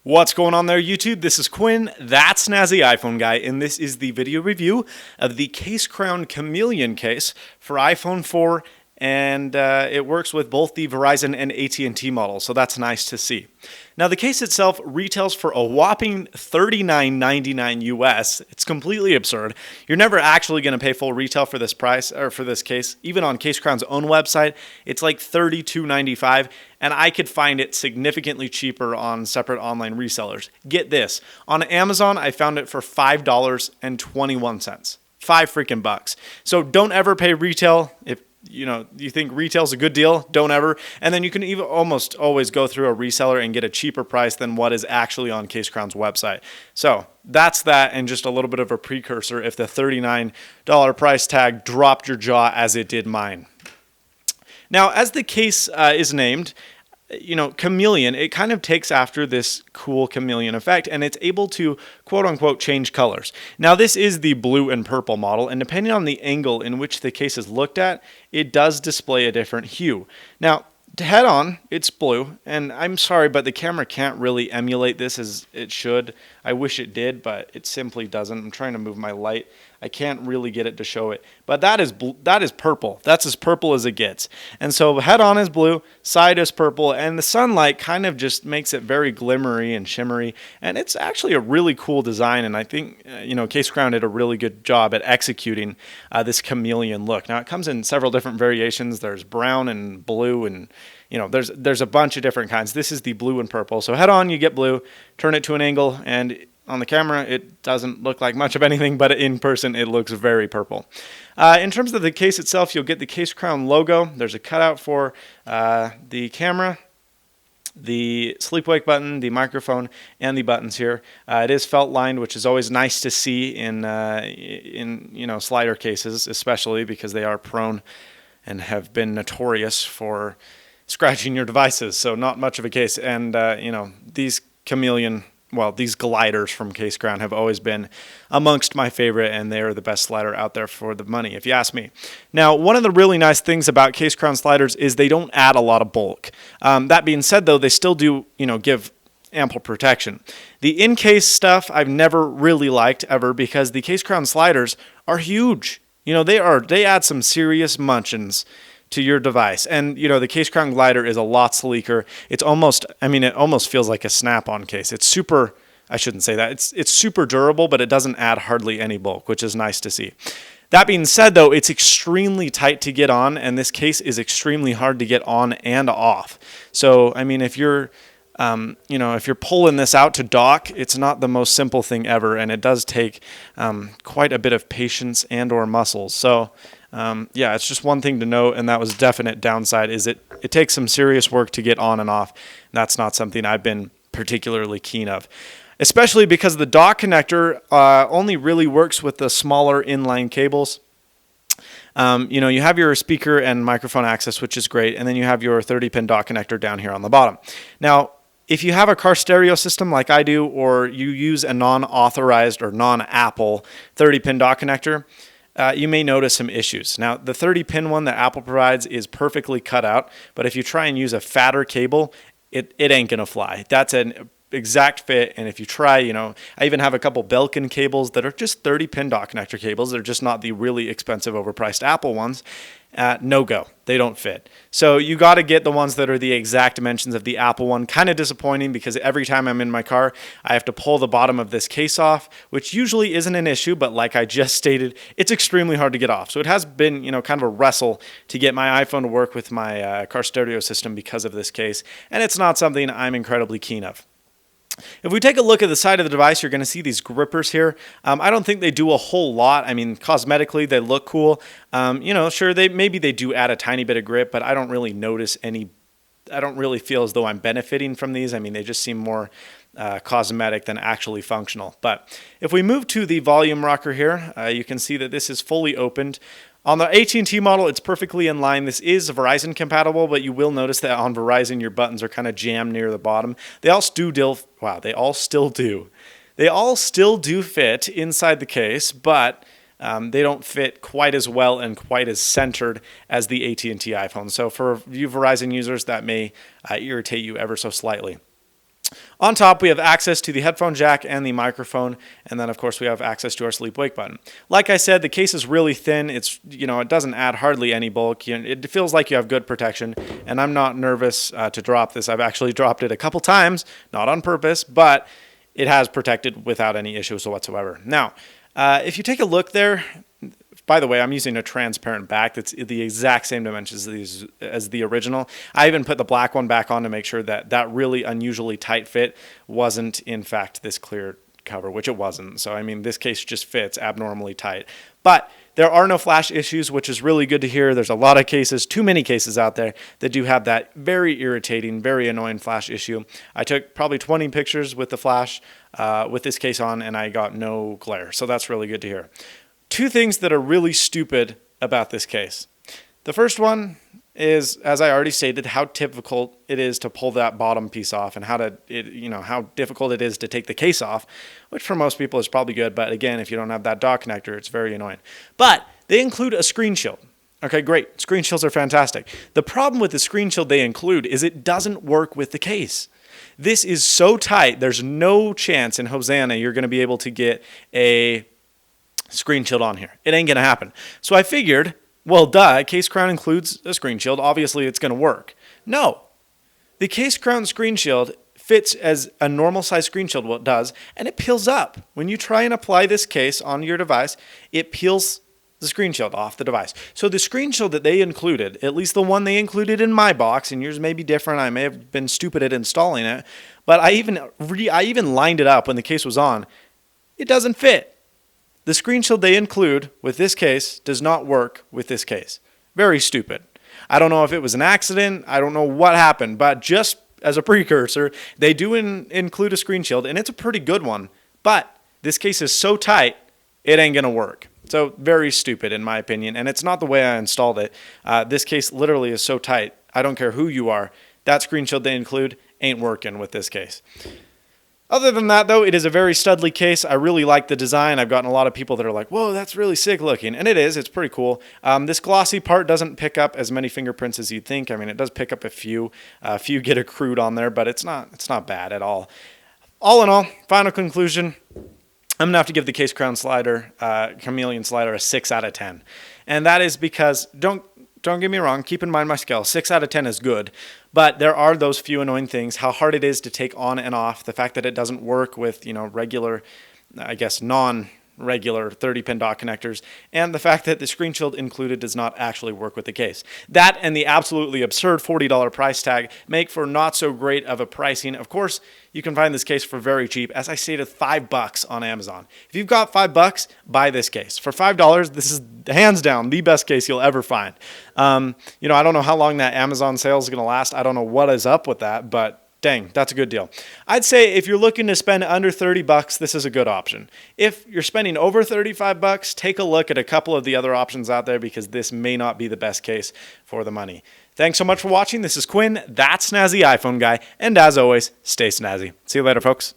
What's going on there, YouTube? This is Quinn, that Snazzy iPhone guy, and this is the video review of the CaseCrown Chameleon case for iPhone 4, and it works with both the Verizon and AT&T models, so that's nice to see. Now, the case itself retails for a whopping $39.99 US. It's completely absurd. You're never actually going to pay full retail for this price, or for this case. Even on CaseCrown's own website, it's like $32.95, and I could find it significantly cheaper on separate online resellers. Get this. On Amazon, I found it for $5.21. Five freaking bucks. So don't ever pay retail. If you think retail's a good deal, don't ever. And then you can even almost always go through a reseller and get a cheaper price than what is actually on CaseCrown's website. So that's that, and just a little bit of a precursor if the $39 price tag dropped your jaw as it did mine. Now, as the case is named, Chameleon, it kind of takes after this cool chameleon effect, and it's able to quote-unquote change colors. Now, this is the blue and purple model, and depending on the angle in which the case is looked at, it does display a different hue. Now, to head on, it's blue, and I'm sorry, but the camera can't really emulate this as it should. I wish it did, but it simply doesn't. I'm trying to move my light. I can't really get it to show it. But that is purple. That's as purple as it gets. And so head on is blue, side is purple, and the sunlight kind of just makes it very glimmery and shimmery. And it's actually a really cool design, and I think CaseCrown did a really good job at executing this chameleon look. Now, it comes in several different variations. There's brown and blue, and there's a bunch of different kinds. This is the blue and purple. So head on, you get blue, turn it to an angle, and on the camera, it doesn't look like much of anything, but in person, it looks very purple. In terms of the case itself, you'll get the CaseCrown logo. There's a cutout for the camera, the sleep-wake button, the microphone, and the buttons here. It is felt-lined, which is always nice to see in slider cases, especially because they are prone and have been notorious for scratching your devices. So not much of a case. And these these gliders from CaseCrown have always been amongst my favorite, and they're the best slider out there for the money, if you ask me. Now, one of the really nice things about CaseCrown sliders is they don't add a lot of bulk. That being said, though, they still do, give ample protection. The in-case stuff I've never really liked ever, because the CaseCrown sliders are huge. They add some serious munchins to your device. And, the CaseCrown glider is a lot sleeker. It almost feels like a snap-on case. It's super, I shouldn't say that. It's super durable, but it doesn't add hardly any bulk, which is nice to see. That being said, though, it's extremely tight to get on, and this case is extremely hard to get on and off. So, if you're pulling this out to dock, it's not the most simple thing ever, and it does take quite a bit of patience and or muscles. So, it's just one thing to note, and that was a definite downside, is it takes some serious work to get on and off. That's not something I've been particularly keen of, especially because the dock connector only really works with the smaller inline cables. You have your speaker and microphone access, which is great, and then you have your 30-pin dock connector down here on the bottom. Now, if you have a car stereo system like I do, or you use a non-authorized or non-Apple 30-pin dock connector, you may notice some issues. Now, the 30-pin one that Apple provides is perfectly cut out, but if you try and use a fatter cable, it ain't going to fly. That's an exact fit, and if you try, I even have a couple Belkin cables that are just 30-pin dock connector cables. They're just not the really expensive, overpriced Apple ones. No go. They don't fit. So you got to get the ones that are the exact dimensions of the Apple one. Kind of disappointing, because every time I'm in my car, I have to pull the bottom of this case off, which usually isn't an issue, but like I just stated, it's extremely hard to get off. So it has been, kind of a wrestle to get my iPhone to work with my car stereo system because of this case, and it's not something I'm incredibly keen of. If we take a look at the side of the device, you're going to see these grippers here. I don't think they do a whole lot. Cosmetically, they look cool. Sure, maybe they do add a tiny bit of grip, but I don't really notice any. I don't really feel as though I'm benefiting from these. They just seem more cosmetic than actually functional. But if we move to the volume rocker here, you can see that this is fully opened. On the AT&T model, it's perfectly in line. This is Verizon compatible, but you will notice that on Verizon, your buttons are kind of jammed near the bottom. They all still do fit inside the case, but they don't fit quite as well and quite as centered as the AT&T iPhone. So for you Verizon users, that may irritate you ever so slightly. On top, we have access to the headphone jack and the microphone, and then of course we have access to our sleep-wake button. Like I said, the case is really thin. It's, it doesn't add hardly any bulk. It feels like you have good protection, and I'm not nervous to drop this. I've actually dropped it a couple times, not on purpose, but it has protected without any issues whatsoever. Now, if you take a look there, by the way, I'm using a transparent back that's the exact same dimensions as the original. I even put the black one back on to make sure that that really unusually tight fit wasn't, in fact, this clear cover, which it wasn't. So, I mean, this case just fits abnormally tight. But there are no flash issues, which is really good to hear. There's a lot of cases, too many cases out there that do have that very irritating, very annoying flash issue. I took probably 20 pictures with the flash with this case on, and I got no glare. So that's really good to hear. Two things that are really stupid about this case. The first one is, as I already stated, how difficult it is to pull that bottom piece off, and how difficult it is to take the case off, which for most people is probably good. But again, if you don't have that dock connector, it's very annoying. But they include a screen shield. Okay, great. Screen shields are fantastic. The problem with the screen shield they include is it doesn't work with the case. This is so tight, there's no chance in Hosanna you're going to be able to get a screen shield on here. It ain't gonna happen. So I figured, well, duh, CaseCrown includes a screen shield. Obviously, it's gonna work. No, the CaseCrown screen shield fits as a normal size screen shield. Well, it does, and it peels up. When you try and apply this case on your device, it peels the screen shield off the device. So the screen shield that they included, at least the one they included in my box, and yours may be different. I may have been stupid at installing it, but I even lined it up when the case was on. It doesn't fit. The screen shield they include with this case does not work with this case. Very stupid. I don't know if it was an accident. I don't know what happened, but just as a precursor, they do include a screen shield, and it's a pretty good one. But this case is so tight, it ain't going to work. So very stupid in my opinion, and it's not the way I installed it. This case literally is so tight, I don't care who you are. That screen shield they include ain't working with this case. Other than that, though, it is a very studly case. I really like the design. I've gotten a lot of people that are like, whoa, that's really sick looking. And it is. It's pretty cool. This glossy part doesn't pick up as many fingerprints as you'd think. I mean, it does pick up a few. A few get accrued on there, but it's not bad at all. All in all, final conclusion, I'm going to have to give the CaseCrown slider, Chameleon slider, a 6 out of 10. And that is because, don't get me wrong, keep in mind my scale, 6 out of 10 is good. But there are those few annoying things, how hard it is to take on and off, the fact that it doesn't work with, regular, I guess, non-regular 30-pin dock connectors, and the fact that the screen shield included does not actually work with the case. That and the absolutely absurd $40 price tag make for not so great of a pricing. Of course, you can find this case for very cheap. As I stated, $5 on Amazon. If you've got $5, buy this case. For $5, this is hands down the best case you'll ever find. I don't know how long that Amazon sale is going to last. I don't know what is up with that, but dang, that's a good deal. I'd say if you're looking to spend under $30, this is a good option. If you're spending over $35, take a look at a couple of the other options out there, because this may not be the best case for the money. Thanks so much for watching. This is Quinn, that's Snazzy iPhone Guy, and as always, stay snazzy. See you later, folks.